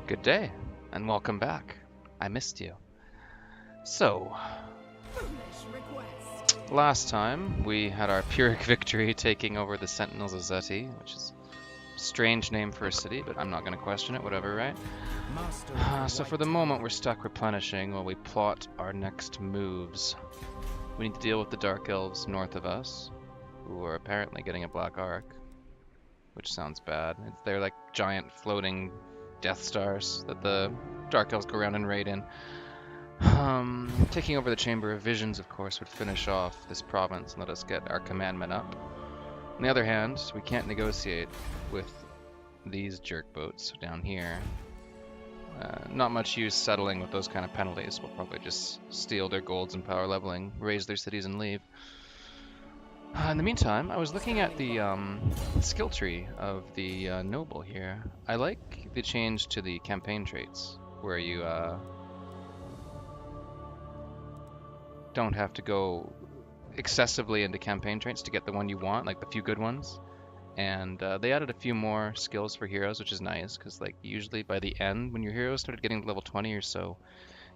Good day, and welcome back. I missed you. So, last time we had our Pyrrhic victory taking over the Sentinels of Zeti, which is a strange name for a city, but I'm not going to question it, whatever, right? So for the moment we're stuck replenishing while we plot our next moves. We need to deal with the Dark Elves north of us, who are apparently getting a Black Ark, which sounds bad. They're like giant floating Death Stars that the Dark Elves go around and raid in. Taking over the Chamber of Visions, of course, would finish off this province and let us get our commandment up. On the other hand, we can't negotiate with these jerk boats down here. Not much use settling with those kind of penalties. We'll probably just steal their golds and power leveling, raise their cities, and leave. In the meantime, I was looking at the skill tree of the noble here. I like the change to the campaign traits, where you don't have to go excessively into campaign traits to get the one you want, like the few good ones. And they added a few more skills for heroes, which is nice, because like usually by the end, when your heroes started getting to level 20 or so,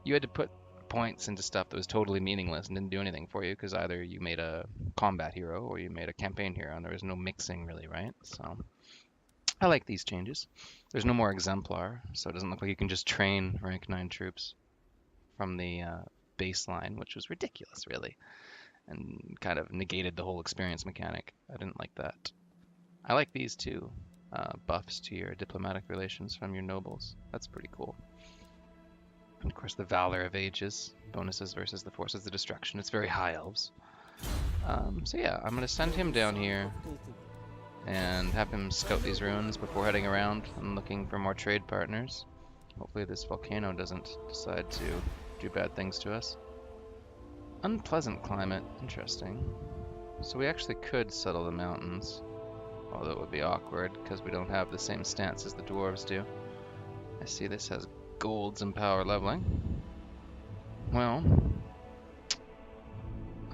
you had to put points into stuff that was totally meaningless and didn't do anything for you, because either you made a combat hero or you made a campaign hero, and there was no mixing really, right? So I like these changes. There's no more exemplar, so it doesn't look like you can just train rank 9 troops from the baseline, which was ridiculous, really, and kind of negated the whole experience mechanic. I didn't like that. I like these two buffs to your diplomatic relations from your nobles. That's pretty cool. And of course, the Valor of Ages, bonuses versus the Forces of Destruction. It's very high elves. So yeah, I'm going to send him down here and have him scout these ruins before heading around and looking for more trade partners. Hopefully this volcano doesn't decide to do bad things to us. Unpleasant climate, interesting. So we actually could settle the mountains, although it would be awkward because we don't have the same stance as the dwarves do. I see this has golds and power leveling. Well,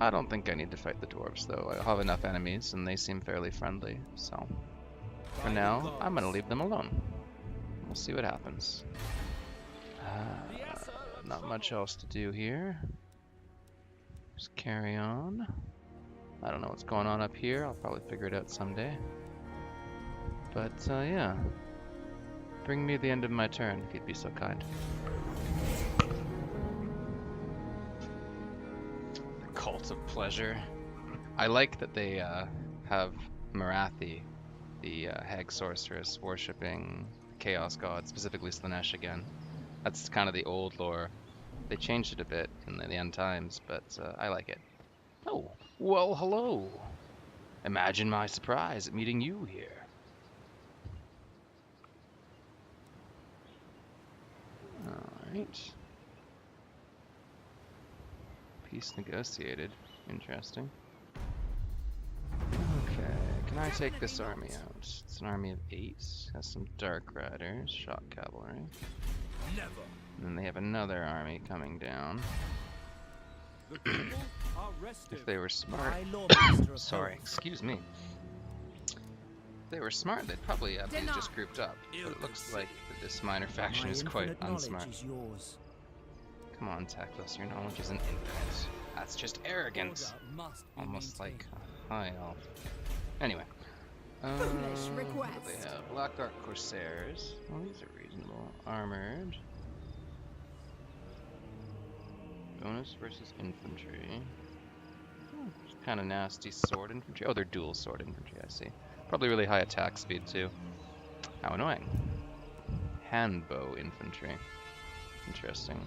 I don't think I need to fight the dwarves though. I have enough enemies and they seem fairly friendly, so for now I'm gonna leave them alone. We'll see what happens. Not much else to do here. Just carry on. I don't know what's going on up here. I'll probably figure it out someday. But yeah, bring me the end of my turn if you'd be so kind. The Cult of Pleasure. I like that they have Marathi, the hag sorceress, worshipping Chaos God, specifically Slanesh again. That's kind of the old lore. They changed it a bit in the end times, but I like it. Oh, well, hello. Imagine my surprise at meeting you here. Alright. Peace negotiated. Interesting. Okay, can I take this army out? It's an army of 8. Has some Dark Riders, Shock Cavalry. Never. And then they have another army coming down. If they were smart... Sorry, excuse me. If they were smart, they'd probably have these just grouped up. But it looks like this minor faction is quite unsmart. Come on, Teclis, your knowledge isn't infinite. That's just arrogant. Almost like a high elf. Anyway. They have Black Ark Corsairs. Well, these are reasonable. Armored. Bonus versus infantry. Kind of nasty sword infantry. Oh, they're dual sword infantry, I see. Probably really high attack speed, too. How annoying. Handbow infantry. Interesting.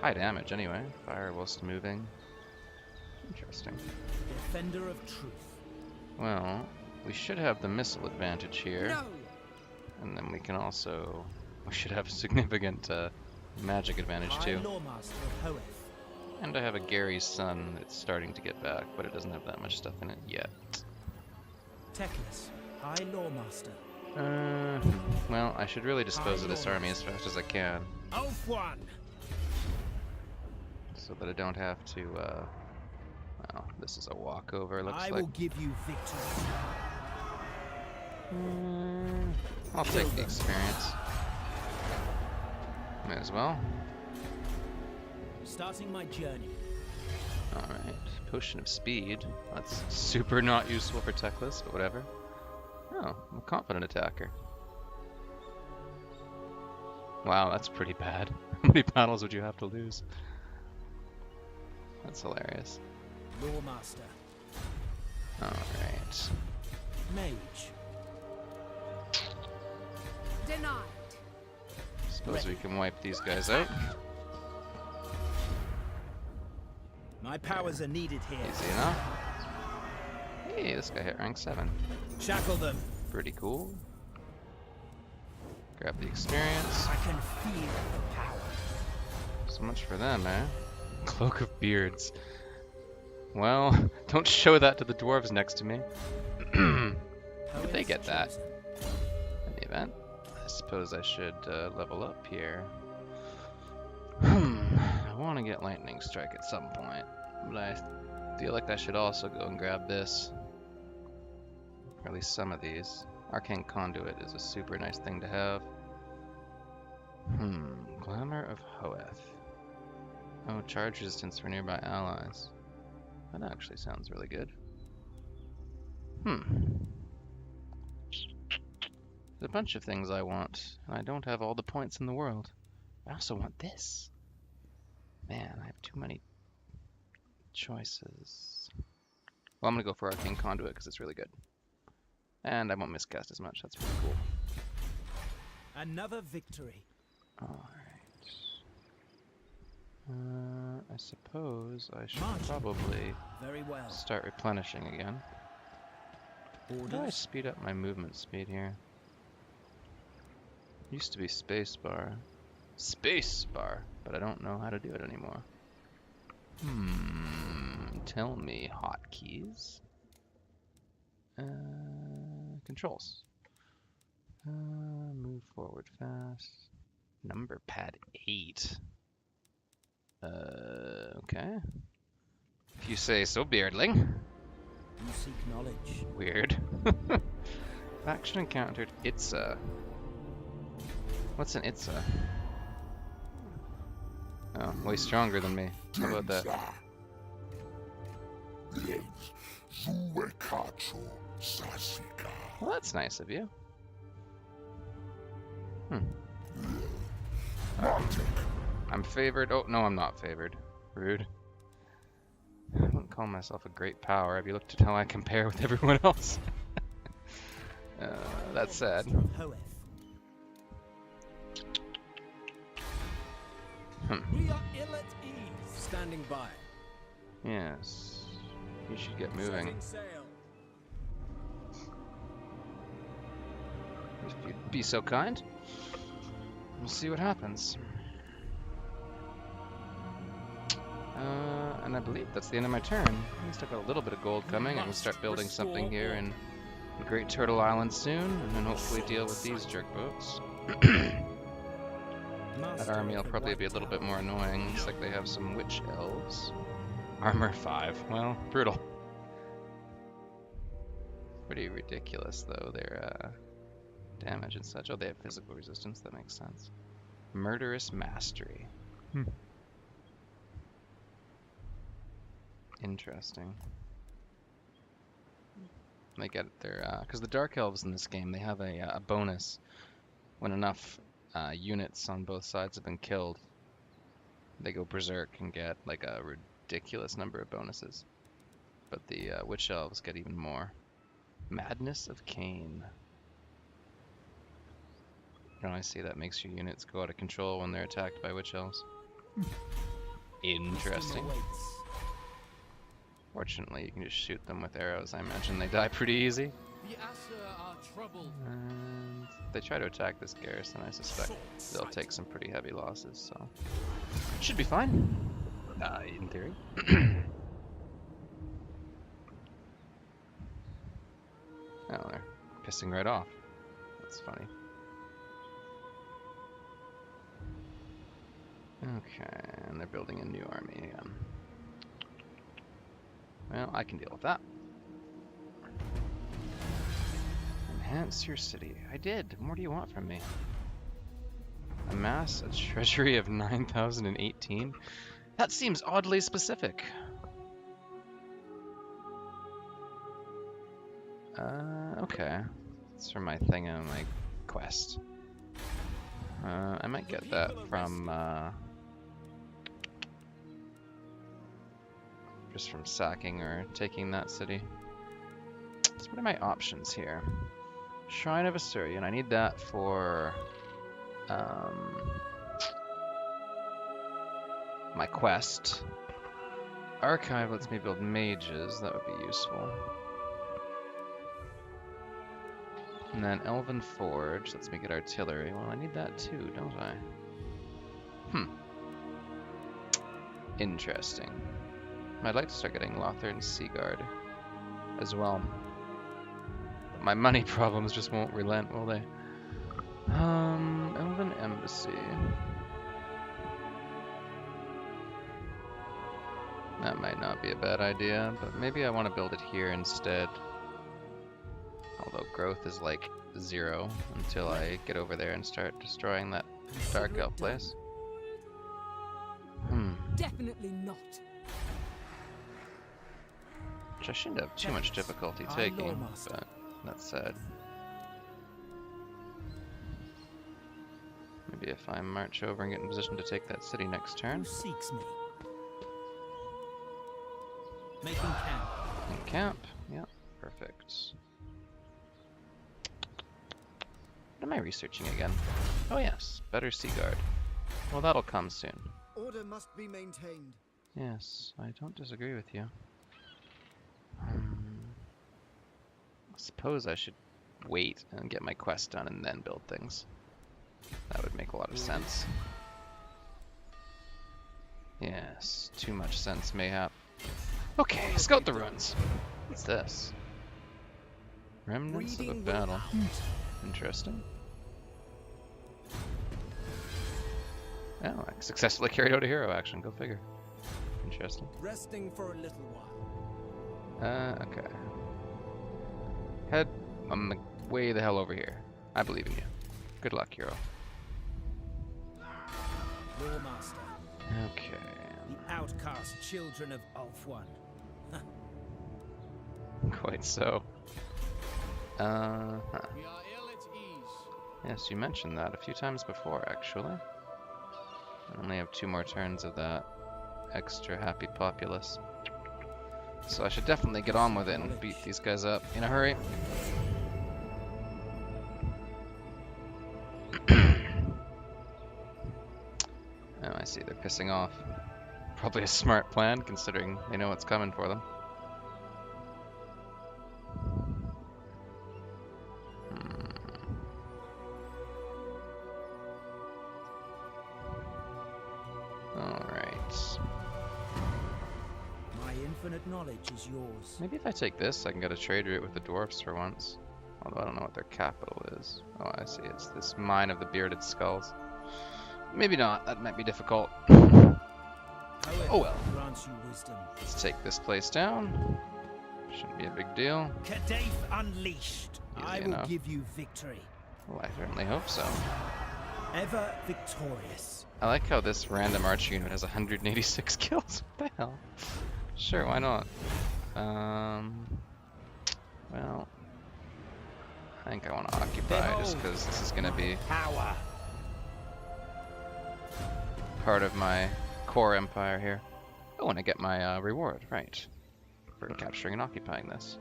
High damage, anyway. Fire whilst moving. Interesting. Defender of truth. Well, we should have the missile advantage here. No. And then we can also... We should have significant magic advantage, too. And I have a Gary's son that's starting to get back, but it doesn't have that much stuff in it yet. Teclis, High Lawmaster. Well, I should really dispose of this army as fast as I can. So that I don't have to, well, this is a walkover, looks like. I will give you victory. I'll take the experience. May as well. Starting my journey. Alright, potion of speed. That's super not useful for Teclis, but whatever. Oh, I'm a confident attacker. Wow, that's pretty bad. How many battles would you have to lose? That's hilarious. Lore Master. Alright. Mage. Denied. Suppose we can wipe these guys out. My powers are needed here. Easy enough. Hey, this guy hit rank 7. Shackle them. Pretty cool. Grab the experience. I can feel the power. So much for them, eh? Cloak of Beards. Well, don't show that to the dwarves next to me. Did they get that? In the event, I suppose I should level up here. I want to get Lightning Strike at some point, but I feel like I should also go and grab this. Or at least some of these. Arcane Conduit is a super nice thing to have. Glamour of Hoeth. Oh, charge resistance for nearby allies. That actually sounds really good. There's a bunch of things I want, and I don't have all the points in the world. I also want this. Man, I have too many choices. Well, I'm gonna go for Arcane Conduit because it's really good. And I won't miscast as much, that's pretty cool. Another victory. Alright. I suppose I should March. probably Very well. start replenishing again. How do I Orders. speed up my movement speed here? Used to be spacebar. Spacebar! But I don't know how to do it anymore. Tell me, hotkeys. Controls. Move forward fast. Number pad 8. Okay. If you say so, Beardling. You seek knowledge. Weird. Faction encountered Itza. What's an Itza? Oh, way stronger than me. How about that? Well, that's nice of you. I'm favored. Oh, no, I'm not favored. Rude. I wouldn't call myself a great power. Have you looked at how I compare with everyone else? That's sad. Master of Hoeth. We are ill at ease. Standing by. Yes. You should get moving. Setting sail. If you'd be so kind. We'll see what happens. And I believe that's the end of my turn. At least I've got a little bit of gold coming. I can start building something here in Great Turtle Island soon, and then hopefully deal with these jerk boats. That army will probably be a little bit more annoying. Looks like they have some witch elves. Armor 5. Well, brutal. Pretty ridiculous, though, their damage and such. Oh, they have physical resistance. That makes sense. Murderous Mastery. Interesting. They get their... because the Dark Elves in this game, they have a bonus when enough units on both sides have been killed. They go berserk and get like a ridiculous number of bonuses. But the Witch Elves get even more. Madness of Cain. You know, I see that makes your units go out of control when they're attacked by Witch Elves. Interesting. Fortunately, you can just shoot them with arrows. I imagine they die pretty easy. The Asur are troubled. And if they try to attack this garrison, I suspect they'll take some pretty heavy losses, so... Should be fine. In theory. Oh, they're pissing right off. That's funny. Okay, and they're building a new army again. Well, I can deal with that. And Enhance your city. I did. What more do you want from me? Amass a treasury of 9,018? That seems oddly specific. Okay. It's for my thing and my quest. I might get that from, just from sacking or taking that city. So what are my options here? Shrine of Assyrian. I need that for my quest. Archive lets me build mages. That would be useful. And then Elven Forge lets me get artillery. Well, I need that too, don't I? Interesting. I'd like to start getting Lothar and Seaguard as well. But my money problems just won't relent, will they? Elven Embassy. That might not be a bad idea, but maybe I want to build it here instead. Although growth is like 0 until I get over there and start destroying that Dark Elf place. Definitely not. Which I shouldn't have too much difficulty taking, but that's sad. Maybe if I march over and get in position to take that city next turn. Who seeks me? Making camp. In camp, yeah, perfect. What am I researching again? Oh yes, better Seaguard. Well, that'll come soon. Order must be maintained. Yes, I don't disagree with you. I suppose I should wait and get my quest done and then build things. That would make a lot of sense. Yes, too much sense, mayhap. Okay, scout the ruins. What's this? Remnants of a battle. Interesting. Oh, I successfully carried out a hero action. Go figure. Interesting. Resting for a little while. Okay. Head on the way the hell over here. I believe in you. Good luck, hero. Lawmaster. Okay. The outcast children of Ulf-One. Quite so. We are ill at ease. Yes, you mentioned that a few times before, actually. I only have 2 more turns of that extra happy populace. So I should definitely get on with it and beat these guys up in a hurry. Oh, I see, they're pissing off. Probably a smart plan, considering they know what's coming for them. Alright. My infinite knowledge is yours. Maybe if I take this, I can get a trade route with the dwarfs for once. Although I don't know what their capital is. Oh, I see. It's this mine of the bearded skulls. Maybe not. That might be difficult. Oh well. Grants you wisdom. Let's take this place down. Shouldn't be a big deal. Kadaif unleashed. Easy I will enough. give you victory. Well, I certainly hope so. Ever victorious. I like how this random archer unit has 186 kills. What the hell? Sure, why not? Well, I think I want to occupy just because this is going to be Power. part of my core empire here. I want to get my reward, right, for capturing and occupying this.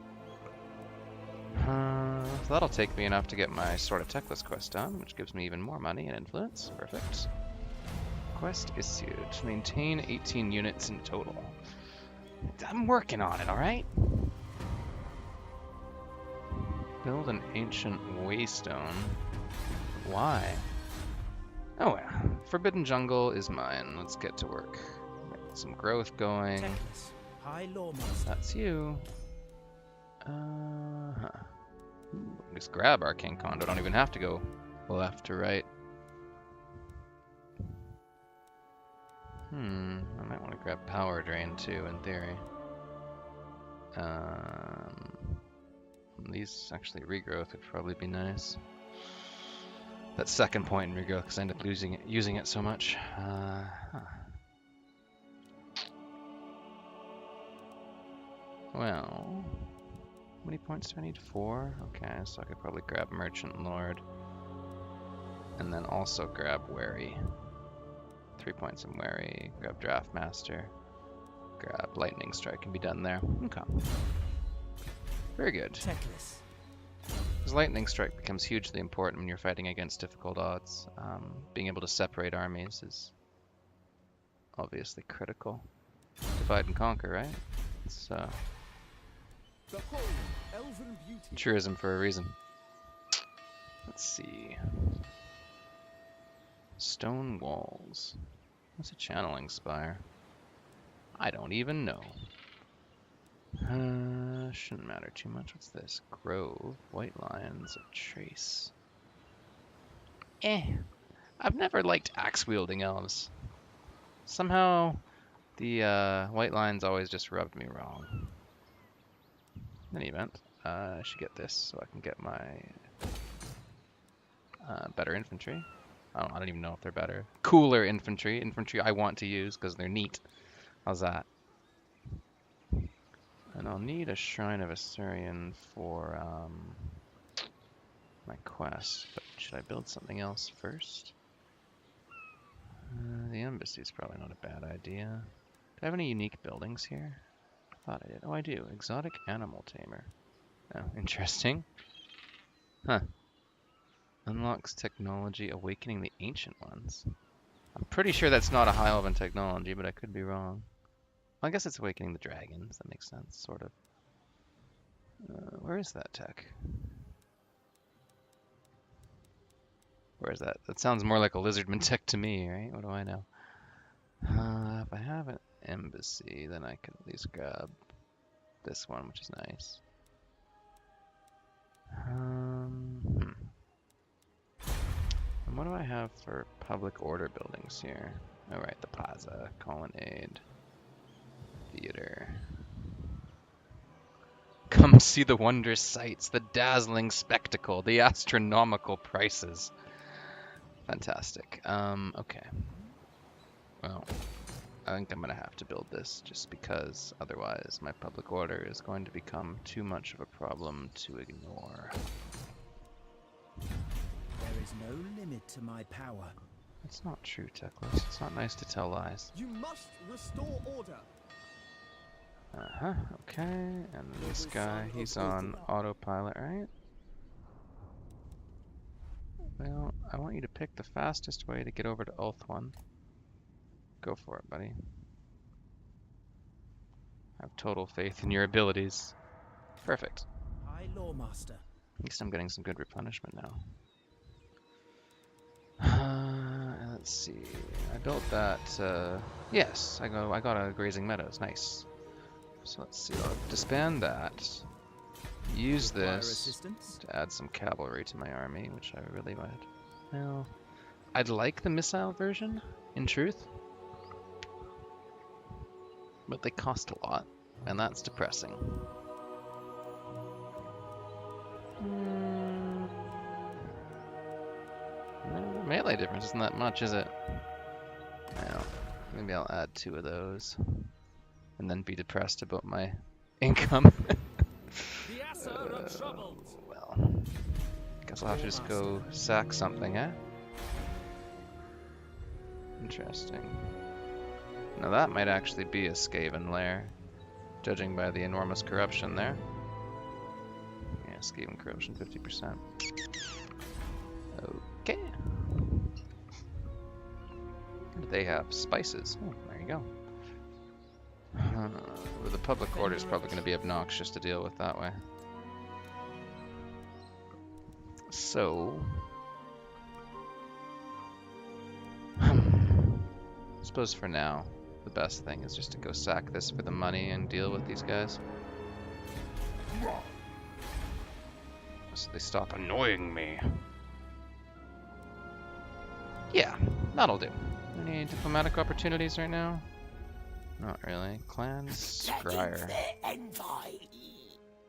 So that'll take me enough to get my Sword of Teclis quest done, which gives me even more money and influence. Perfect. Quest issued. Maintain 18 units in total. I'm working on it, alright? Build an ancient waystone. Why? Oh yeah. Forbidden Jungle is mine. Let's get to work. Get some growth going. Teclis. High Lawmaster. That's you. Just grab Arcane Condo. Don't even have to go left to right. I might want to grab Power Drain too, in theory. These actually regrowth would probably be nice. That second point in regrowth, because I end up using it so much. Well, how many points do I need? 4? Okay, so I could probably grab Merchant Lord. And then also grab Wary. 3 points in Wary. Grab Draft Master. Grab Lightning Strike and be done there. Okay. Very good. Checklist. Because Lightning Strike becomes hugely important when you're fighting against difficult odds. Being able to separate armies is obviously critical. Divide and conquer, right? It's Behold, elven beauty. truism for a reason. Let's see. Stone walls. What's a channeling spire? I don't even know. Shouldn't matter too much. What's this? Grove. White Lions of Trace. I've never liked axe-wielding elves. Somehow, the White Lions always just rubbed me wrong. In any event, I should get this so I can get my better infantry. I don't even know if they're better. Cooler infantry. Infantry I want to use because they're neat. How's that? And I'll need a Shrine of Assyrian for my quest. But should I build something else first? The embassy is probably not a bad idea. Do I have any unique buildings here? I thought I did. Oh, I do. Exotic Animal Tamer. Oh, interesting. Huh. Unlocks technology awakening the ancient ones. I'm pretty sure that's not a high elven technology, but I could be wrong. Well, I guess it's awakening the dragons. That makes sense, sort of. Where is that tech? Where is that? That sounds more like a lizardman tech to me, right? What do I know? If I have an embassy, then I can at least grab this one, which is nice. And what do I have for public order buildings here? Oh, right, the plaza, colonnade, theater. Come see the wondrous sights, the dazzling spectacle, the astronomical prices. Fantastic. Okay. Well, I think I'm going to have to build this just because otherwise my public order is going to become too much of a problem to ignore. There is no limit to my power. That's not true, Techless. It's not nice to tell lies. You must restore order. Uh-huh, okay. And this guy, he's on autopilot, right? Well, I want you to pick the fastest way to get over to Ulth-1. Go for it, buddy. I have total faith in your abilities. Perfect. High Lawmaster. At least I'm getting some good replenishment now. Let's see. I built that. Yes, I got a grazing meadows. Nice. So let's see. I'll disband that. Use this to add some cavalry to my army, which I really would. Well, I'd like the missile version, in truth, but they cost a lot, and that's depressing. The melee difference isn't that much, is it? Well, maybe I'll add 2 of those, and then be depressed about my income. Well, guess I'll have to just go sack something, eh? Interesting. Now that might actually be a Skaven lair, judging by the enormous corruption there. Yeah, Skaven corruption 50%. Okay. What do they have? Spices. Oh, there you go. Well, the public order is probably going to be obnoxious to deal with that way. So, I suppose for now, the best thing is just to go sack this for the money and deal with these guys. So they stop annoying me. Yeah, that'll do. Any diplomatic opportunities right now? Not really. Clan Scryer.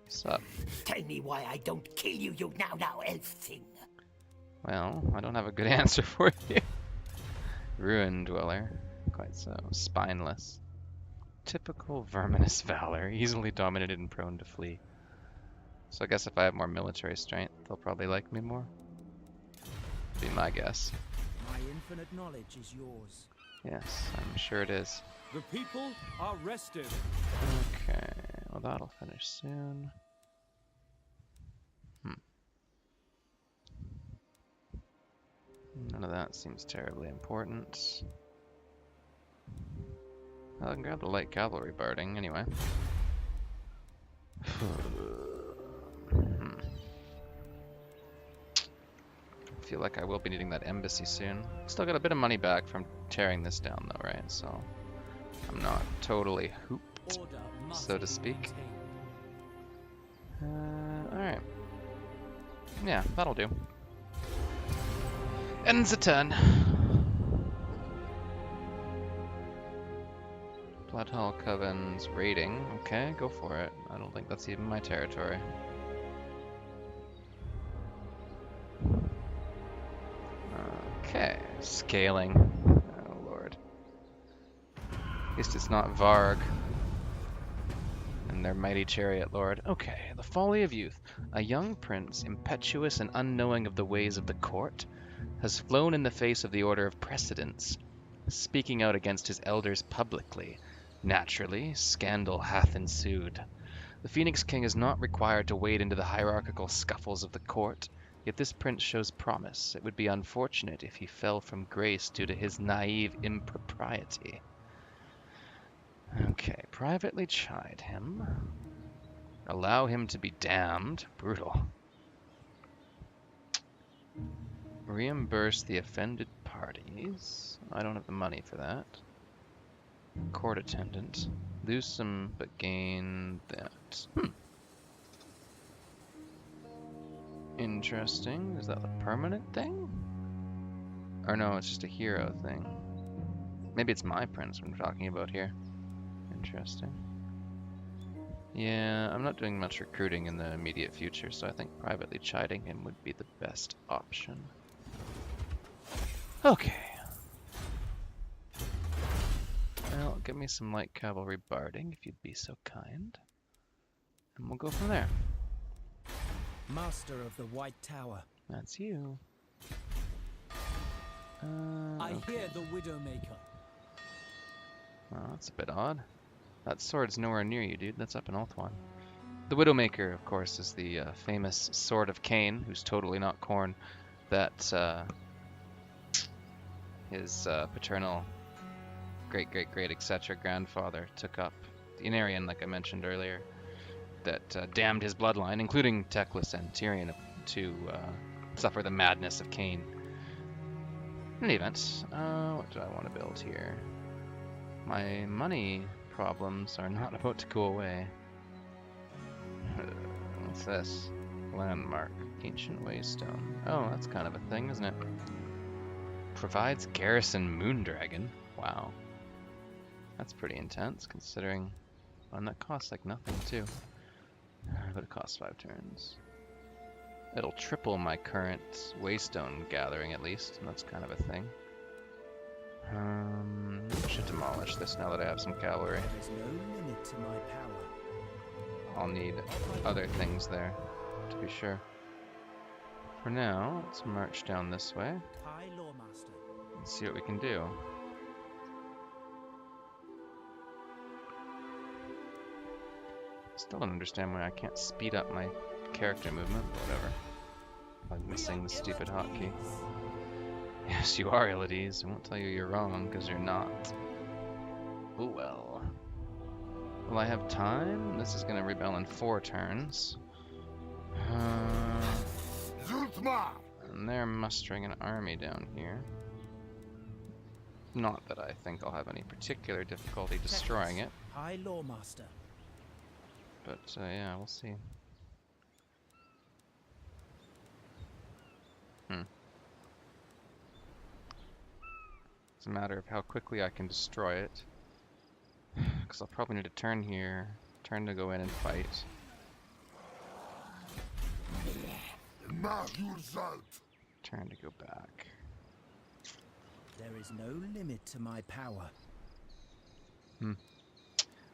What's up? Tell me why I don't kill you, you now elf thing. Well, I don't have a good answer for you. Ruin Dweller. Quite so. Spineless. Typical verminous valor. Easily dominated and prone to flee. So I guess if I have more military strength, they'll probably like me more. Be my guess. My infinite knowledge is yours. Yes, I'm sure it is. The people are rested. Okay, well that'll finish soon. None of that seems terribly important. Well, I can grab the light cavalry barding anyway. I feel like I will be needing that embassy soon. Still got a bit of money back from tearing this down though, right? So I'm not totally hooped, Order must so to be speak. maintained. Alright. Yeah, that'll do. Ends a turn. Bloodhall Coven's raiding. Okay, go for it. I don't think that's even my territory. Okay, scaling. Oh lord. At least it's not Varg and their mighty chariot lord. Okay, the folly of youth. A young prince, impetuous and unknowing of the ways of the court, has flown in the face of the order of precedence, speaking out against his elders publicly. Naturally, scandal hath ensued. The Phoenix King is not required to wade into the hierarchical scuffles of the court, yet this prince shows promise. It would be unfortunate if he fell from grace due to his naive impropriety. Okay, privately chide him. Allow him to be damned. Brutal. Reimburse the offended parties. I don't have the money for that. Court attendant. Lose some, but gain that. Interesting. Is that the permanent thing? Or no, it's just a hero thing. Maybe it's my prince I'm talking about here. Interesting. Yeah, I'm not doing much recruiting in the immediate future, so I think privately chiding him would be the best option. Okay. Well, give me some light cavalry barding, if you'd be so kind. And we'll go from there. Master of the White Tower. That's you. I Okay. hear the Widowmaker. Well, that's a bit odd. That sword's nowhere near you, dude. That's up in Ulthuan. The Widowmaker, of course, is the famous Sword of Cain, who's totally not Khorne, that his paternal great, etc. grandfather took up. The Inarian, like I mentioned earlier, that damned his bloodline, including Teclis and Tyrion, to suffer the madness of Cain. In any event, what do I want to build here? My money problems are not about to go away. What's this? Landmark. Ancient Waystone. Oh, that's kind of a thing, isn't it? Provides garrison Moondragon. Wow. That's pretty intense, considering... And that costs like nothing, too. But it costs 5 turns. It'll triple my current Waystone gathering, at least. And that's kind of a thing. I should demolish this now that I have some cavalry. There is no limit to my power. I'll need other things there, to be sure. For now, let's march down this way High Lawmaster. and see what we can do. Still don't understand why I can't speed up my character movement, but whatever. I'm missing the stupid hotkey. Yes, you are, Elades. I won't tell you you're wrong, because you're not. Oh well. Will I have time? This is going to rebel in 4 turns. And they're mustering an army down here. Not that I think I'll have any particular difficulty destroying it, High Lawmaster. but yeah, we'll see. It's a matter of how quickly I can destroy it. Because I'll probably need a turn here, turn to go in and fight. Turn to go back. There is no limit to my power.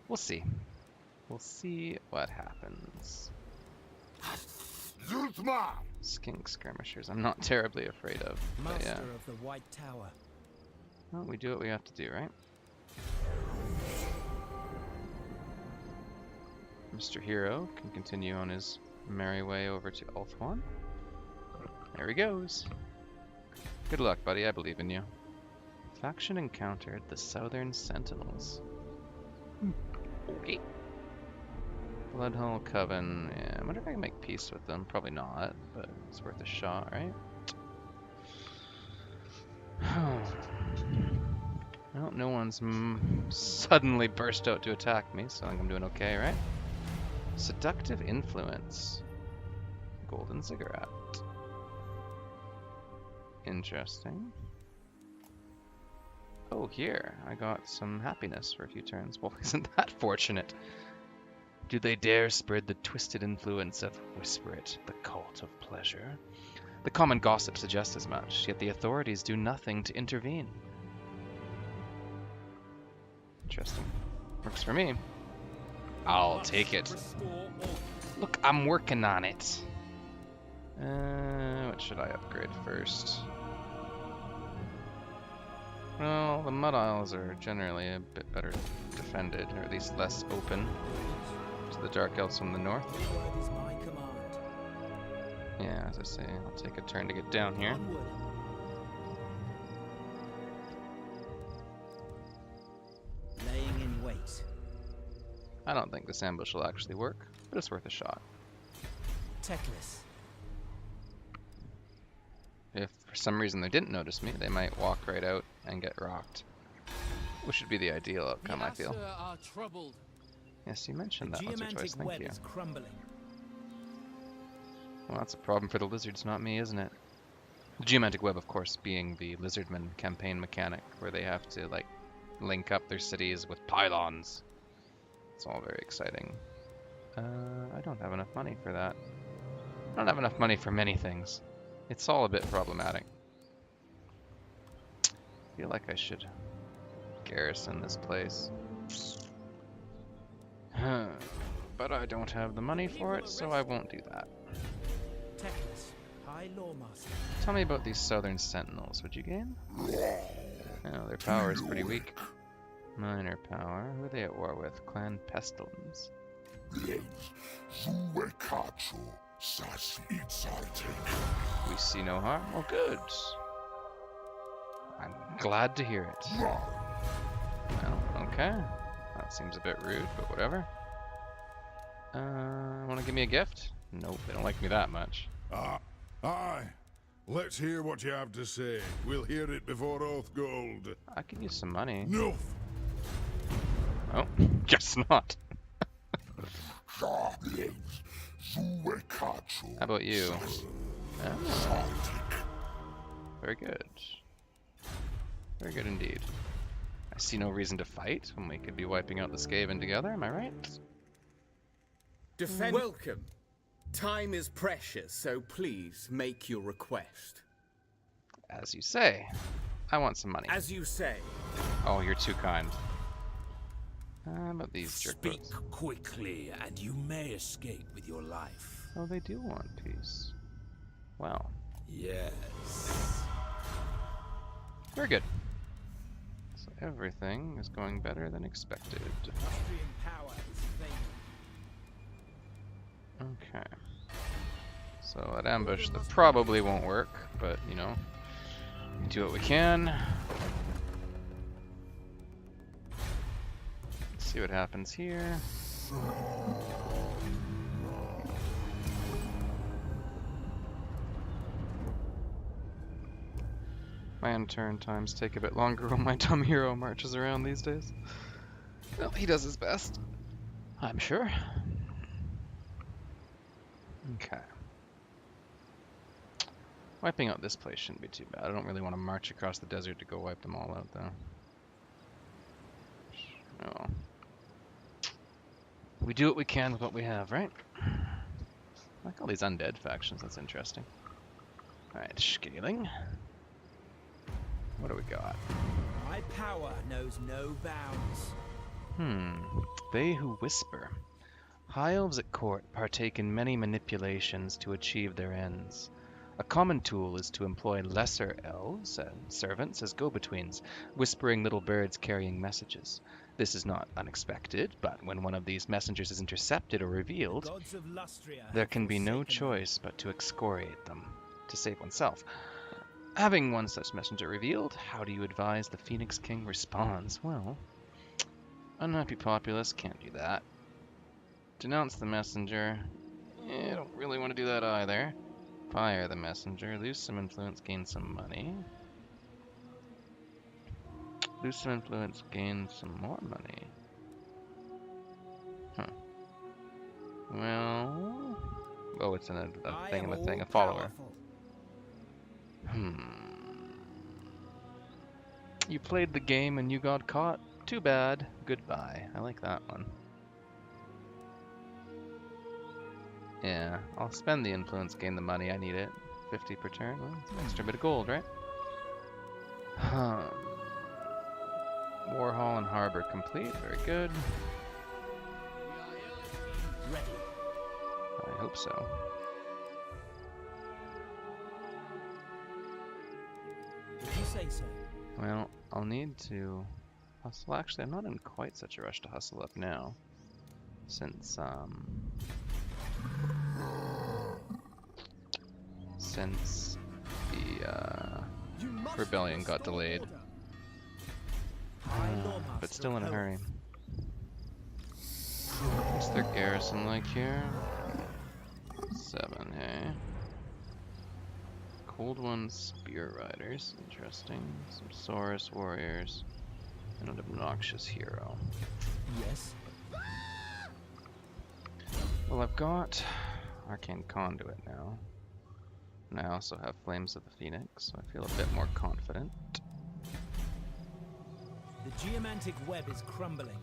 We'll see. We'll see what happens. Skink skirmishers. I'm not terribly afraid of. But Master yeah. of the White Tower. Well, we do what we have to do, right? Mr. Hero can continue on his merry way over to Ulthuan. There he goes. Good luck, buddy. I believe in you. Faction encountered the Southern Sentinels. Okay. Bloodhull Coven. Yeah, I wonder if I can make peace with them. Probably not, but it's worth a shot, right? Well, no one's suddenly burst out to attack me, so I think I'm doing okay, right? Seductive Influence. Golden Ziggurat. Interesting. Oh, here. I got some happiness for a few turns. Well, isn't that fortunate? Do they dare spread the twisted influence of Whisper It, the cult of pleasure? The common gossip suggests as much, yet the authorities do nothing to intervene. Interesting. Works for me. I'll take it. Look, I'm working on it. What should I upgrade first? Well, the Mud Isles are generally a bit better defended, or at least less open to the Dark Elves from the north. Word is my command. Yeah, as I say, I'll take a turn to get down here. Onward. Laying in wait. I don't think this ambush will actually work, but it's worth a shot. Techless. If for some reason they didn't notice me, they might walk right out and get rocked. Which would be the ideal outcome, I feel. Are troubled. Yes, you mentioned that once or twice, Geomantic thank web you. is crumbling. Well, that's a problem for the lizards, not me, isn't it? The Geomantic Web, of course, being the Lizardman campaign mechanic, where they have to, like, link up their cities with pylons. It's all very exciting. I don't have enough money for that. I don't have enough money for many things. It's all a bit problematic. I feel like I should garrison this place. But I don't have the money for it, so I won't do that. Techless. High Lawmaster. Tell me about these Southern Sentinels, would you gain? Oh, their power is pretty weak. Minor power. Who are they at war with? Clan Pestilence. We see no harm? Well, good. I'm glad to hear it. Well, okay. That seems a bit rude, but whatever. Want to give me a gift? Nope, they don't like me that much. Aye. Let's hear what you have to say. We'll hear it before Oath Gold. I could use some money. No. Oh, guess not. How about you? Oh. Very good. Very good indeed. I see no reason to fight when we could be wiping out the Skaven together, am I right? Defend. Welcome. Time is precious, so please make your request. As you say. I want some money. As you say. Oh, you're too kind. How about these Speak jerkbos? quickly, and you may escape with your life. Oh, they do want peace. Well, Yes. very good. So everything is going better than expected. Austrian power is failing. Okay. So that ambush that probably won't work, but you know, we do what we can. Let's see what happens here. My turn times take a bit longer when my dumb hero marches around these days. Well, he does his best, I'm sure. Okay. Wiping out this place shouldn't be too bad. I don't really want to march across the desert to go wipe them all out, though. Oh. We do what we can with what we have, right? I like all these undead factions, that's interesting. Alright, scaling. What do we got? My power knows no bounds. They who whisper. High elves at court partake in many manipulations to achieve their ends. A common tool is to employ lesser elves and servants as go-betweens, whispering little birds carrying messages. This is not unexpected, but when one of these messengers is intercepted or The revealed, gods of Lustria there have can be no forsaken them. choice but to excoriate them, to save oneself. Having one such messenger revealed, how do you advise the Phoenix King responds? Well, unhappy populace can't do that. Denounce the messenger. I don't really want to do that either. Fire the messenger. Lose some influence, gain some money. Lose some influence, gain some more money. Huh. Well... Oh, it's in a I thing am of a thing, a all follower. powerful. You played the game and you got caught? Too bad. Goodbye. I like that one. Yeah, I'll spend the influence, gain the money. I need it. 50 per turn. Well, it's an extra bit of gold, right? War Hall and Harbor complete. Very good. Ready. I hope so. Did you say so? Well, I'll need to hustle. Actually, I'm not in quite such a rush to hustle up now, since the You must rebellion got restore delayed. order. But still in a hurry. What's their garrison like here? 7, hey? Cold One Spear Riders, interesting. Some Saurus Warriors, and an obnoxious hero. Yes. Well, I've got Arcane Conduit now. And I also have Flames of the Phoenix, so I feel a bit more confident. The geomantic web is crumbling.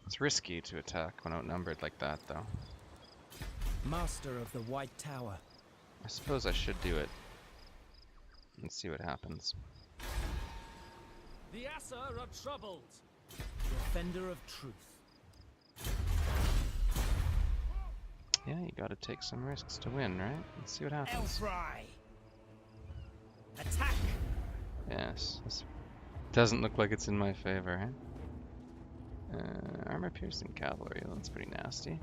It's risky to attack when outnumbered like that, though. Master of the White Tower. I suppose I should do it and see what happens. The Assa are troubled. Defender of truth. Yeah, you gotta take some risks to win, right? Let's see what happens. Elfry. Attack. Yes, this doesn't look like it's in my favor, huh? Armor piercing cavalry, well, that's pretty nasty.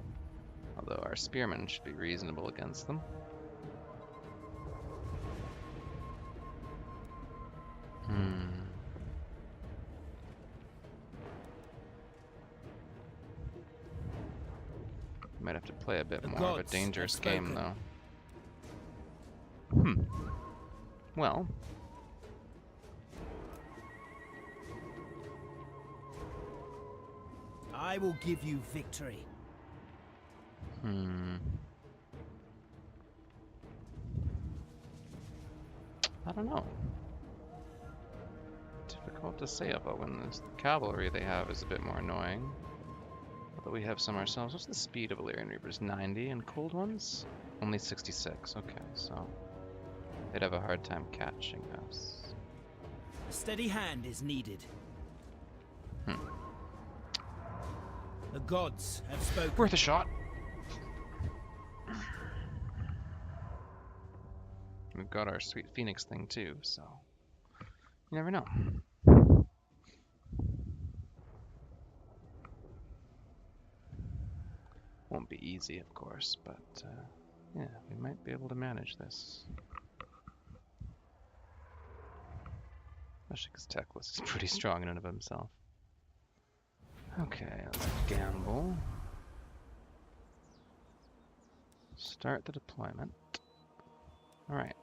Although our spearmen should be reasonable against them. Might have to play a bit The more of a gods dangerous have game, spoken. though. Well. I will give you victory. I don't know. Difficult to say about when this cavalry they have is a bit more annoying. Although we have some ourselves. What's the speed of Illyrian Reapers? 90, and cold ones? Only 66. Okay, so they'd have a hard time catching us. A steady hand is needed. The gods have spoken. Worth a shot. We've got our sweet Phoenix thing too, so you never know. Won't be easy, of course, but yeah, we might be able to manage this. Especially because Teclis is pretty strong in and of himself. Okay, let's gamble. Start the deployment. Alright.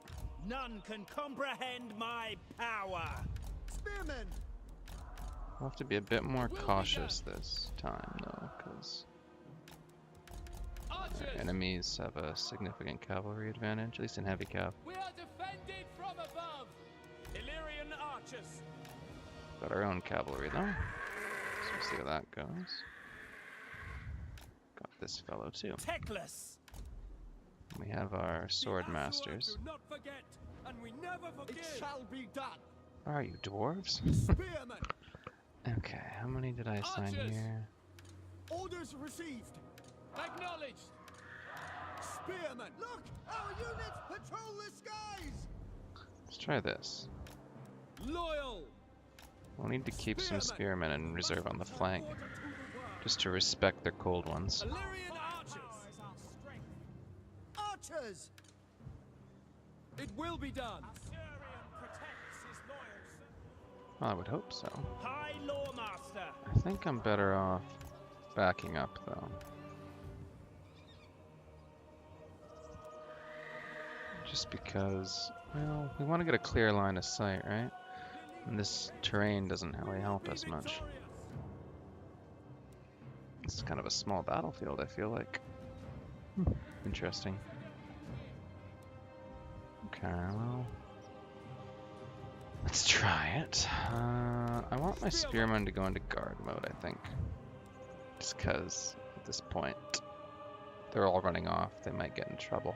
None can comprehend my power. Spearmen! We'll have to be a bit more cautious this time, though, because our enemies have a significant cavalry advantage, at least in heavy cav. We are defended from above. Illyrian archers. Got our own cavalry, though. So we'll see how that goes. Got this fellow, too. Teclis. We have our sword masters. Do not forget, and we never forget. It shall be done. Are you dwarves? Spearmen, Okay, how many did I assign Archers! here? orders received. Acknowledged. Spearmen, look! Our units patrol the skies! Let's try this. Loyal. We'll need to keep some spearmen in reserve on the flank, just to respect their cold ones. Illyrian archers. Archers! It will be done. Well, I would hope so. High Lawmaster. I think I'm better off backing up, though. Just because, well, we want to get a clear line of sight, right? And this terrain doesn't really help us much. It's kind of a small battlefield, I feel like. Interesting. Okay, well, let's try it. I want my spearmen to go into guard mode, I think. Just because, at this point, they're all running off. They might get in trouble.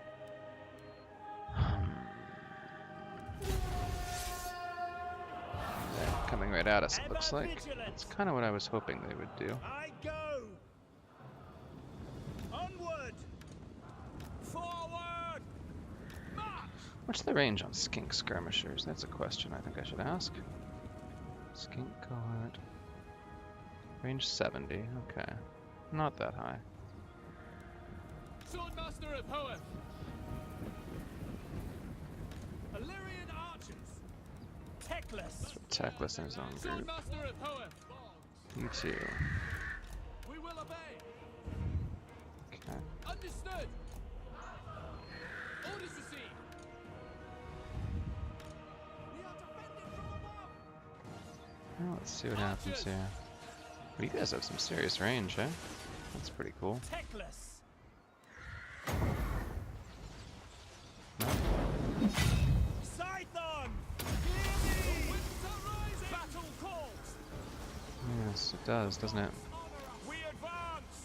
They're coming right at us, it looks like. That's kind of what I was hoping they would do. I go. Onward. Forward. March. What's the range on skink skirmishers? That's a question I think I should ask. Skink cohort. Range 70, okay. Not that high. Swordmaster of Hoeth. Illyrian archers. Teclis. Teclis in his own group. Swordmaster of Hoeth. You too. We will obey. Okay. Understood. Orders received. We are defended from above. Well, let's see what happens here. Well, you guys have some serious range, eh? That's pretty cool. Teclis. Scython. Battle calls. Yes, it does, doesn't it? We advance.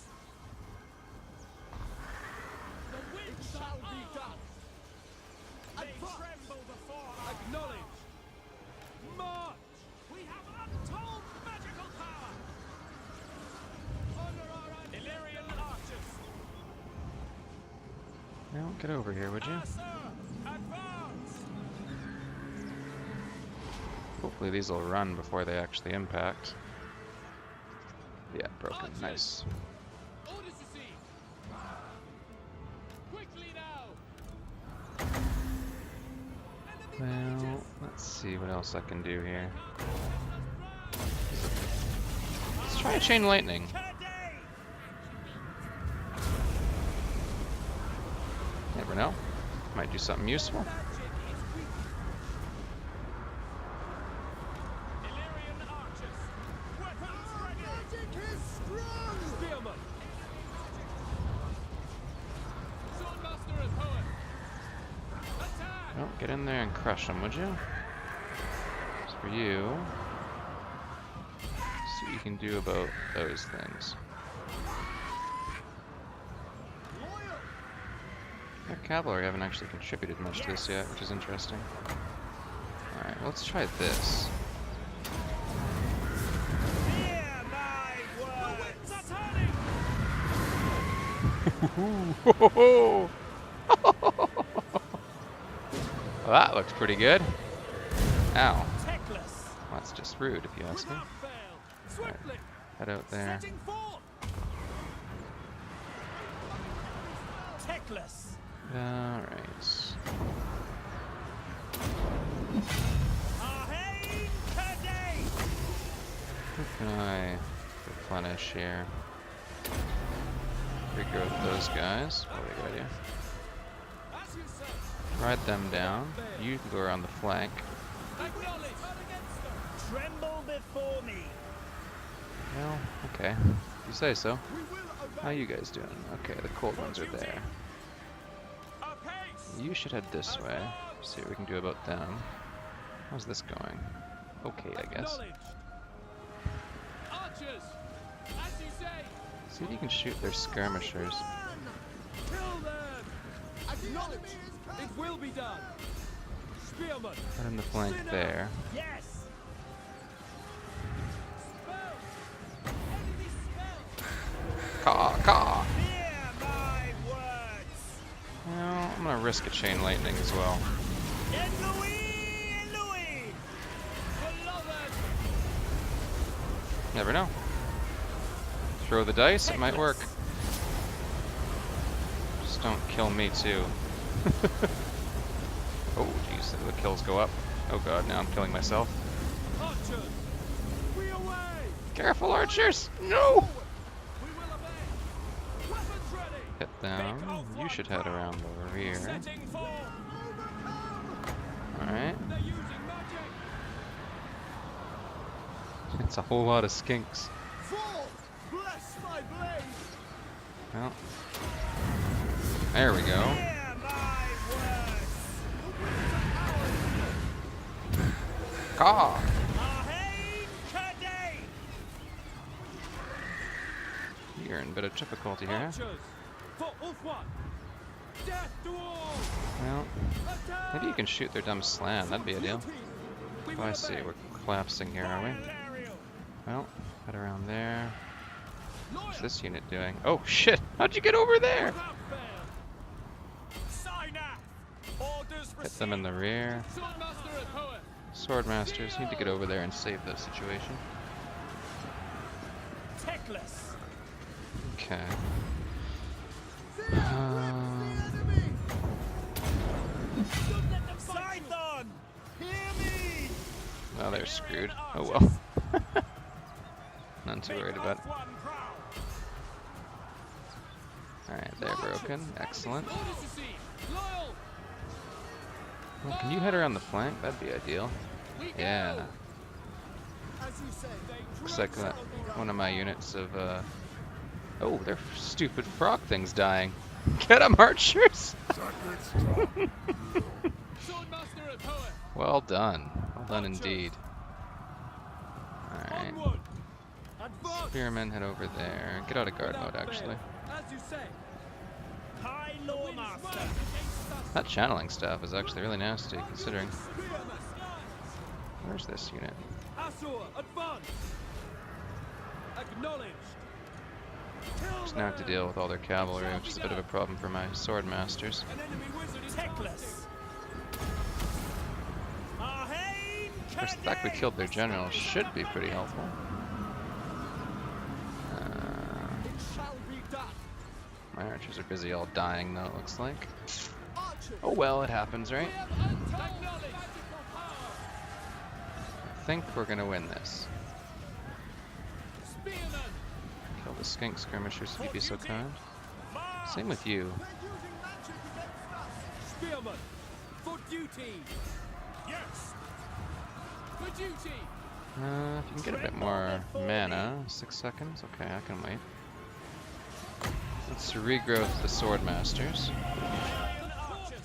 The winds shall be done. They tremble before us. Acknowledge. March. We have untold magical power. Honor our Illyrian archers. Well, get over here, would you? Sir, advance. Hopefully these will run before they actually impact. Yeah, broken. Archers. Nice. Orders received. Quickly now. Well, let's see what else I can do here. Let's try a chain lightning. Never know. Might do something useful. Illyrian archers. Weapons ready. Magic is strong! Spearman. Swordmaster of Hoeth. Attack. Well, get in there and crush them, would you? As for you, see what you can do about those things. Their cavalry haven't actually contributed much to this yet, which is interesting. Alright, well, let's try this. Hear my word. The winds are turning. Well, that looks pretty good. Ow. Teclis. That's just rude, if you ask me. Without fail. Swiftly. Head out there. Setting forth. Teclis. Alright. Ahein today. Who can I replenish here? Regrowth those guys. Probably a good idea. As you say. Ride them down. You can go around the flank. Acknowledge. Tremble before me. Well, okay. You say so. How you guys doing? Okay, the cold ones are there. Apace. You should head this way. See what we can do about them. How's this going? Okay, I guess. Acknowledge. Archers. As you say. See if you can shoot their skirmishers. Kill them. Acknowledge. It will be done. Spearman. Put in the flank Sinner. there. Yes. Spell. Enemy spell. Caw, caw. Hear my words. Well, I'm gonna risk a chain lightning as well. Louis. Beloved. Never know. Throw the dice, it might work. Just don't kill me too. Oh jeez, the kills go up. Oh god, now I'm killing myself. Archers. We away. Careful, archers! No! We will obey. Weapons ready. Hit them. You should head around the rear. Setting form. Alright. They're using magic. It's a whole lot of skinks. Fall! Bless my blade! Well. There we go. Hear my words. Caw! Ahain Kadei. You're in a bit of difficulty here, huh? Archers. For Ulfwan. Death to all. Well, Attack. maybe you can shoot their dumb slam. That'd be ideal. We Oh, will I see. obey. We're collapsing here, are we? Valerial. Well, head around there. Loyal. What's this unit doing? Oh shit! How'd you get over there? Without fail. Sign-up. Orders Hit them in the rear. Swordmaster and poet. Swordmasters need to get over there and save that situation. Techless. Okay. Scython. Hear me. Well, they're screwed. Oh well. None too worried about it. Alright, they're broken. Excellent. Orders received. Loyal. Well, can you head around the flank? That'd be ideal. We go. Yeah. As you say, Looks like one of my units of, Oh, their stupid frog thing's dying. Get 'em, archers! Swordmaster and poet. Well done. Well done indeed. Alright. Onward. Advance. Spearmen, head over there. Get out of guard mode, actually. As you say. High Lawmaster. That channeling staff is actually really nasty, considering. Where's this unit? Asur, advance. Acknowledged. Just now have to deal with all their cavalry, which is a bit of a problem for my sword masters. An enemy wizard is techless. Ahain Of course, the fact we killed their general should be pretty helpful. it shall be done. My archers are busy all dying, though, it looks like. Archers, Oh well, it happens, right? Acknowledged. I think we're gonna win this. Spearman. Kill the skink skirmishers if you'd be so kind. Same with you. they're using magic against us. Spearman. For duty. Yes. For duty. If you can get a bit more mana, 6 seconds. Okay, I can wait. Let's regrowth the sword masters. Archers.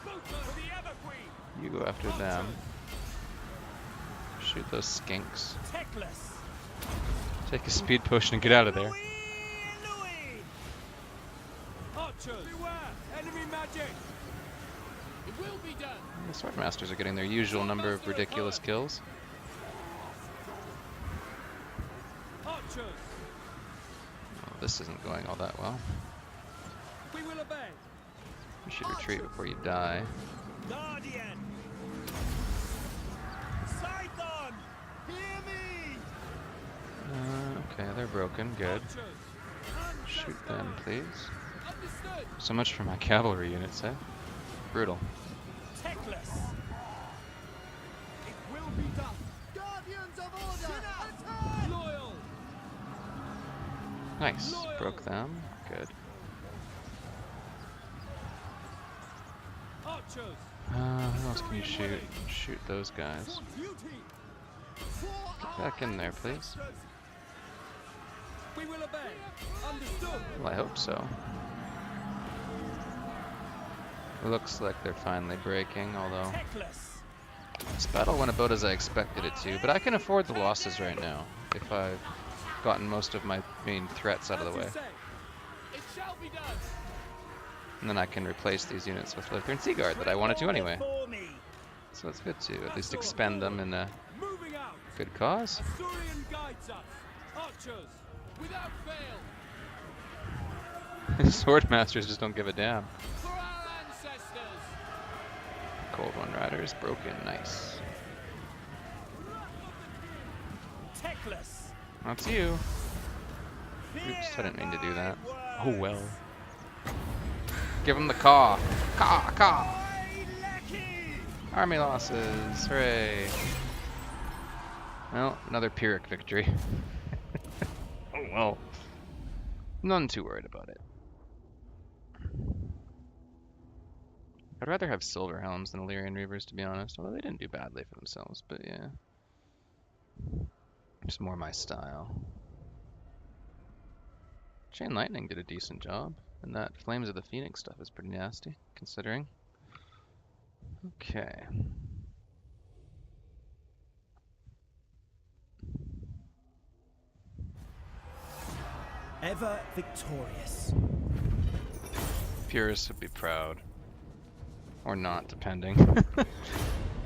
For the Everqueen. You go after them. Shoot those skinks. Techless. Take a speed potion and get out of there. Louis. Archers. Beware. Enemy magic. It will be done. The sword masters are getting their usual number of ridiculous kills. Archers. Oh, this isn't going all that well. We will obey. You should retreat before you die. Guardian. Scython. Hear me. Okay, they're broken. Good. Archers. Shoot them, please. Understood. So much for my cavalry units, eh? Brutal. Techless. It will be done. Guardians of order, attack! Loyal. Nice. Loyal. Broke them. Good. Archers. Who else can you shoot? Shoot those guys. For duty. For Get back in there, please. We will obey. Understood. Well, I hope so. It looks like they're finally breaking, although Techless. this battle went about as I expected it to, but I can afford the losses right now if I've gotten most of my main threats out of the way. As you say. It shall be done. And then I can replace these units with Lutheran Sea Guard that I wanted to anyway. So it's good to at least expend them in a Moving out. good cause. Asturian guides us. Archers, without fail. Swordmasters just don't give a damn. For our ancestors. Cold One Riders broken, nice. Teclis. That's you. Oops, I didn't mean to do that. Oh well. Give him the caw. Caw, caw. Army losses, hooray. Well, another Pyrrhic victory. Oh well. None too worried about it. I'd rather have Silver Helms than Illyrian Reavers, to be honest. Although they didn't do badly for themselves, but yeah. Just more my style. Chain Lightning did a decent job, and that Flames of the Phoenix stuff is pretty nasty, considering. Okay. Ever victorious. Pyrrhus would be proud. Or not, depending.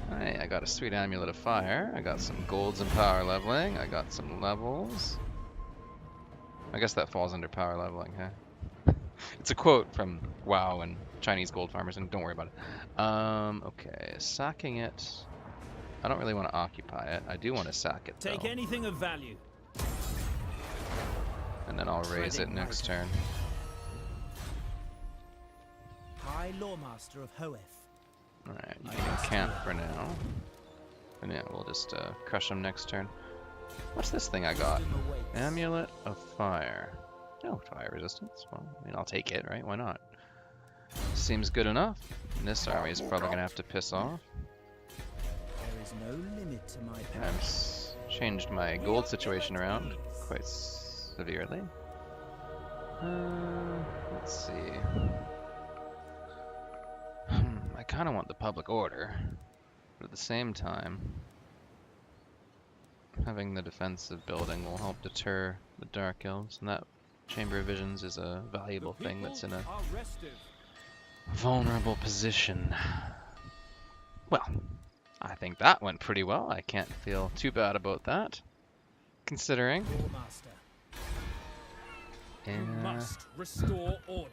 Hey, I got a sweet Amulet of Fire. I got some golds and power leveling. I got some levels. I guess that falls under power leveling, huh? It's a quote from WoW and Chinese gold farmers, and don't worry about it. Okay, sacking it. I don't really want to occupy it. I do want to sack it, Take though. anything of value. And then I'll raise it next turn. High Lawmaster of Hoeth. Alright, you can camp for now. And yeah, we'll just crush them next turn. What's this thing I got? Amulet of Fire. No fire resistance. Well, I mean, I'll take it, right? Why not? Seems good enough. And this army is probably going to have to piss off. There is no limit to my power. I've changed my gold situation around quite severely. Let's see. I kind of want the public order, but at the same time, having the defensive building will help deter the Dark Elves, and that Chamber of Visions is a valuable thing that's in a vulnerable position. Well, I think that went pretty well. I can't feel too bad about that, considering. Lawmaster. Must restore order.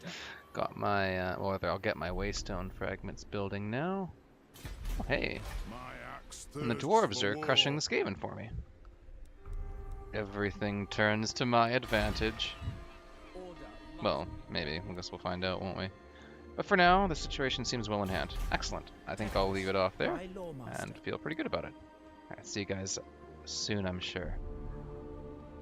Got my, well, I'll get my Waystone fragments building now. Oh, hey, My axe and the thirsts dwarves for are war. crushing the Skaven for me. Everything turns to my advantage. Well, maybe. I guess we'll find out, won't we? But for now, the situation seems well in hand. Excellent. I think I'll leave it off there High Lawmaster. and feel pretty good about it. Alright, see you guys soon, I'm sure.